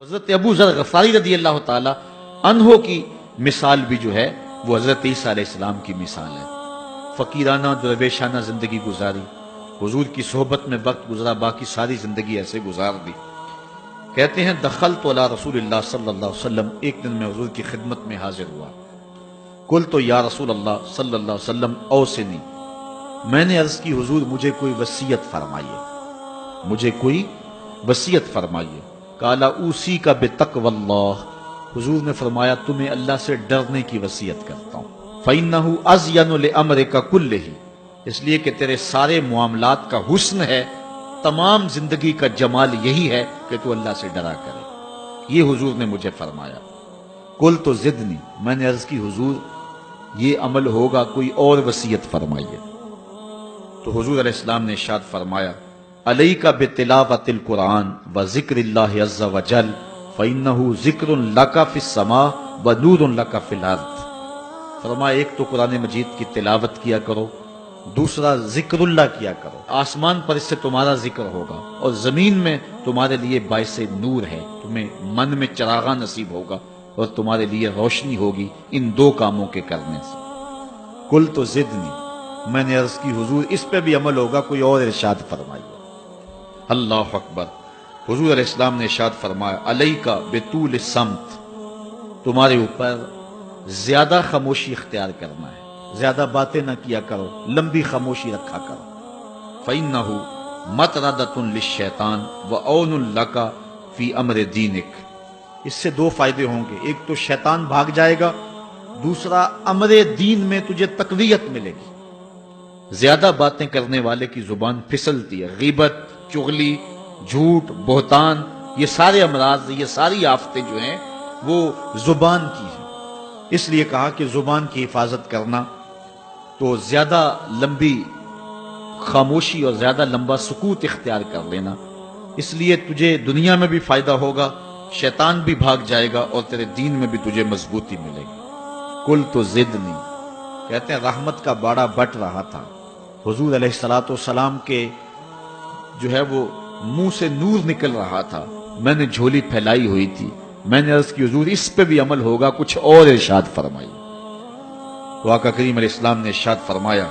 حضرت ابو ذر غفاری رضی اللہ تعالی عنہ کی مثال بھی جو ہے وہ حضرت عیسیٰ علیہ السلام کی مثال ہے۔ فقیرانہ درویشانہ زندگی گزاری، حضور کی صحبت میں وقت گزرا، باقی ساری زندگی ایسے گزار دی۔ کہتے ہیں دخلت علی رسول اللہ صلی اللہ علیہ وسلم، ایک دن میں حضور کی خدمت میں حاضر ہوا۔ قلت یا رسول اللہ صلی اللہ علیہ وسلم اوصنی، میں نے عرض کی حضور مجھے کوئی وصیت فرمائیے، مجھے کوئی وصیت فرمائیے۔ قال اوصیک بتقوی اللہ، حضور نے فرمایا تمہیں اللہ سے ڈرنے کی وصیت کرتا ہوں۔ فإنہ ازین لامرک کلہ، اس لیے کہ تیرے سارے معاملات کا حسن ہے، تمام زندگی کا جمال یہی ہے کہ تو اللہ سے ڈرا کرے۔ یہ حضور نے مجھے فرمایا۔ قلت زدنی، میں نے عرض کی حضور یہ عمل ہوگا، کوئی اور وصیت فرمائیے۔ تو حضور علیہ السلام نے ارشاد فرمایا علیک بتلاوت القرآن وذکر اللہ عز وجل فإنہ ذکر لک فی السماء ونور لک فی الارض۔ فرمایا ایک تو قرآن مجید کی تلاوت کیا کرو، دوسرا ذکر اللہ کیا کرو، آسمان پر اس سے تمہارا ذکر ہوگا اور زمین میں تمہارے لیے باعث نور ہے، تمہیں من میں چراغاں نصیب ہوگا اور تمہارے لیے روشنی ہوگی ان دو کاموں کے کرنے سے۔ قلت زدنی، میں نے عرض کی حضور اس پہ بھی عمل ہوگا، کوئی اور ارشاد فرمائیے۔ اللہ اکبر، حضور علیہ السلام نے ارشاد فرمایا علیک بطول الصمت، تمہارے اوپر زیادہ خاموشی اختیار کرنا ہے، زیادہ باتیں نہ کیا کرو، لمبی خاموشی رکھا کرو۔ فإنہ مطردۃ للشیطان وعون لک فی امر دینک، اس سے دو فائدے ہوں گے، ایک تو شیطان بھاگ جائے گا، دوسرا امر دین میں تجھے تقویت ملے گی۔ زیادہ باتیں کرنے والے کی زبان پھسلتی ہے، غیبت، چغلی، جھوٹ، بہتان، یہ سارے امراض، یہ ساری آفتیں جو ہیں وہ زبان کی ہیں۔ اس لیے کہا کہ زبان کی حفاظت کرنا، تو زیادہ لمبی خاموشی اور زیادہ لمبا سکوت اختیار کر لینا، اس لیے تجھے دنیا میں بھی فائدہ ہوگا، شیطان بھی بھاگ جائے گا اور تیرے دین میں بھی تجھے مضبوطی ملے گی۔ قلت زدنی، کہتے ہیں رحمت کا باڑا بٹ رہا تھا، حضور علیہ السلام کے جو ہے وہ منہ سے نور نکل رہا تھا، میں نے جھولی پھیلائی ہوئی تھی، میں نے عرض کی حضور اس پہ بھی عمل ہوگا، کچھ اور ارشاد فرمائی۔ تو آقا کریم علیہ السلام نے ارشاد فرمایا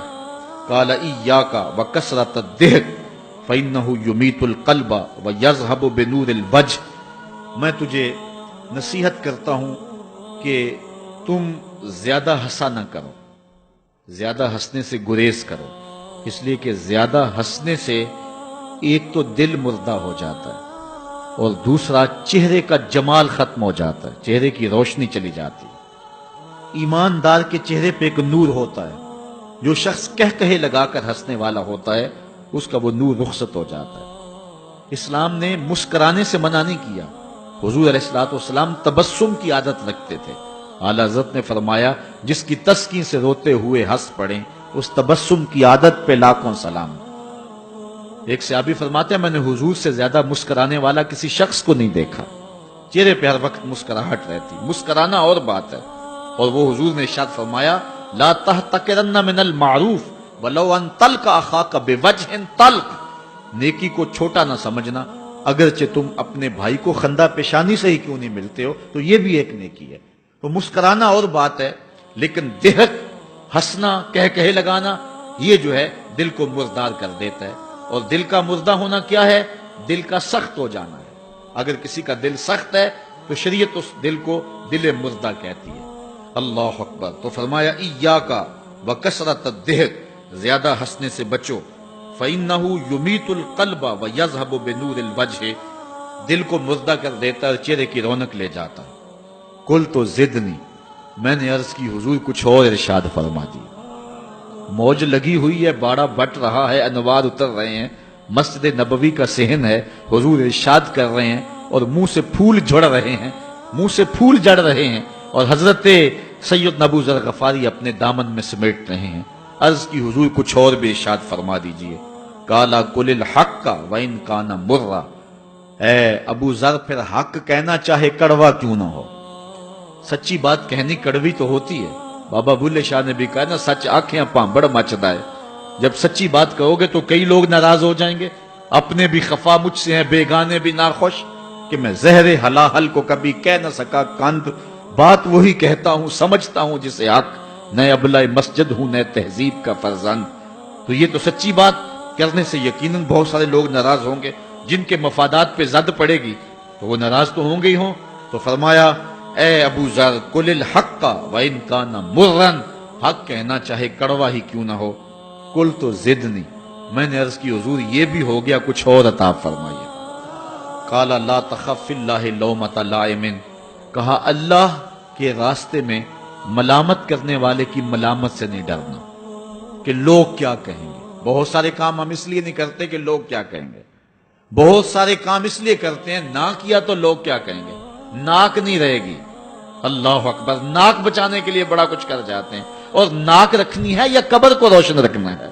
قال ایاک وکثرۃ الضحک فإنہ یمیت القلب ویذھب بنور الوجہ، میں تجھے نصیحت کرتا ہوں کہ تم زیادہ ہنسا نہ کرو، زیادہ ہنسنے سے گریز کرو، اس لیے کہ زیادہ ہنسنے سے ایک تو دل مردہ ہو جاتا ہے اور دوسرا چہرے کا جمال ختم ہو جاتا ہے، چہرے کی روشنی چلی جاتی ہے۔ ایماندار کے چہرے پہ ایک نور ہوتا ہے، جو شخص کہے لگا کر ہنسنے والا ہوتا ہے اس کا وہ نور رخصت ہو جاتا ہے۔ اسلام نے مسکرانے سے منع نہیں کیا، حضور علیہ السلام تبسم کی عادت رکھتے تھے۔ اعلیٰ حضرت نے فرمایا جس کی تسکین سے روتے ہوئے ہنس پڑیں اس تبسم کی عادت پہ لاکھوں سلام۔ ایک صحابی فرماتے ہیں میں نے حضور سے زیادہ مسکرانے والا کسی شخص کو نہیں دیکھا، چہرے پہ ہر وقت مسکراہٹ رہتی، مسکرانا اور بات ہے۔ اور وہ حضور نے ارشاد فرمایا لا تحتقرن من المعروف ولو ان تلقى اخاك بوجه طلق، نیکی کو چھوٹا نہ سمجھنا، اگرچہ تم اپنے بھائی کو خندہ پیشانی سے ہی کیوں نہیں ملتے ہو تو یہ بھی ایک نیکی ہے۔ تو مسکرانا اور بات ہے، لیکن ضحک، ہنسنا، کہے لگانا، یہ جو ہے دل کو مردار کر دیتا ہے۔ اور دل کا مردہ ہونا کیا ہے؟ دل کا سخت ہو جانا ہے۔ اگر کسی کا دل سخت ہے تو شریعت اس دل کو دل مردہ کہتی ہے۔ اللہ اکبر۔ تو فرمایا ایاک وکثرۃ الضحک، زیادہ ہنسنے سے بچو، فإنہ یمیت القلب ویذھب بنور الوجہ، دل کو مردہ کر دیتا ہے اور چہرے کی رونق لے جاتا ہے۔ قلت زدنی، میں نے عرض کی حضور کچھ اور ارشاد فرما دی۔ موج لگی ہوئی ہے، باڑا بٹ رہا ہے، انوار اتر رہے ہیں، مسجد نبوی کا صحن ہے، حضور ارشاد کر رہے ہیں اور منہ سے پھول جھڑ رہے ہیں، منہ سے پھول جڑ رہے ہیں، اور حضرت سید ابو ذر غفاری اپنے دامن میں سمیٹ رہے ہیں۔ عرض کی حضور کچھ اور بھی ارشاد فرما دیجئے۔ قال قل الحق وان کان مرا، اے ابو ذر پھر حق کہنا چاہے کڑوا کیوں نہ ہو، سچی بات کہنی کڑوی تو ہوتی ہے۔ بابا بلے شاہ نے بھی کہا نا سچ آنکھیں پانبڑ مچدا ہے، جب سچی بات کہو گے تو کئی لوگ ناراض ہو جائیں گے، اپنے بھی خفا مجھ سے ہیں، بیگانے بھی ناخوش، کہ میں زہر ہلاہل کو کبھی کہہ نہ سکا کند، بات وہی کہتا ہوں سمجھتا ہوں جسے حق، نئے ابلہ مسجد ہوں نئے تہذیب کا فرزند۔ تو یہ تو سچی بات کرنے سے یقیناً بہت سارے لوگ ناراض ہوں گے، جن کے مفادات پہ زد پڑے گی تو وہ ناراض تو ہوں گے ہی ہوں۔ تو فرمایا اے ابو ذر قل الحق وان کان مرن، حق کہنا چاہے کڑوا ہی کیوں نہ ہو۔ قل تو زدنی، میں نے عرض کی حضور یہ بھی ہو گیا، کچھ اور عطا فرمائیے۔ قال لا تخف فی اللہ لومۃ لائم، کہا اللہ کے راستے میں ملامت کرنے والے کی ملامت سے نہیں ڈرنا کہ لوگ کیا کہیں گے۔ بہت سارے کام ہم اس لیے نہیں کرتے کہ لوگ کیا کہیں گے، بہت سارے کام اس لیے کرتے ہیں نہ کیا تو لوگ کیا کہیں گے، ناک نہیں رہے گی۔ اللہ اکبر، ناک بچانے کے لیے بڑا کچھ کر جاتے ہیں، اور ناک رکھنی ہے یا قبر کو روشن رکھنا ہے،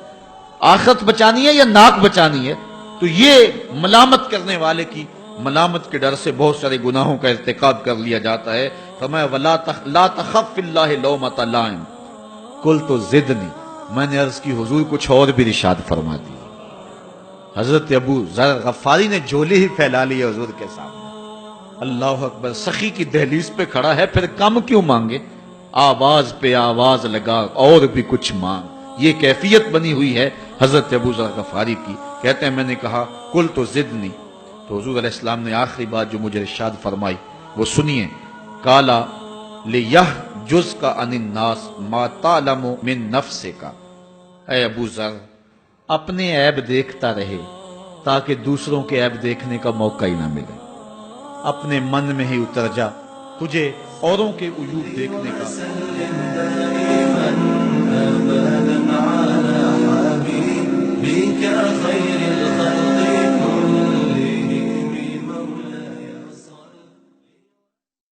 آخرت بچانی ہے یا ناک بچانی ہے؟ تو یہ ملامت کرنے والے کی ملامت کے ڈر سے بہت سارے گناہوں کا ارتکاب کر لیا جاتا ہے۔ فرمایا لا تخف فی اللہ لومۃ لائم، قل تو زدنی، میں نے عرض کی حضور کچھ اور بھی ارشاد فرما دی۔ حضرت ابو ذر غفاری نے جھولے ہی پھیلا لیے حضور کے سامنے۔ اللہ اکبر، سخی کی دہلیز پہ کھڑا ہے، پھر کم کیوں مانگے؟ آواز پہ آواز لگا اور بھی کچھ مانگ، یہ کیفیت بنی ہوئی ہے حضرت ابو ذر غفاری کی۔ کہتے ہیں میں نے کہا قل تو زدنی، تو حضور علیہ السلام نے آخری بات جو مجھے ارشاد فرمائی وہ سنیے، کالا لیحجزک عن الناس ما تعلم من نفسک، اے ابو ذر اپنے عیب دیکھتا رہے تاکہ دوسروں کے عیب دیکھنے کا موقع ہی نہ ملے، اپنے من میں ہی اتر جا، تجھے اوروں کے عیوب دیکھنے کا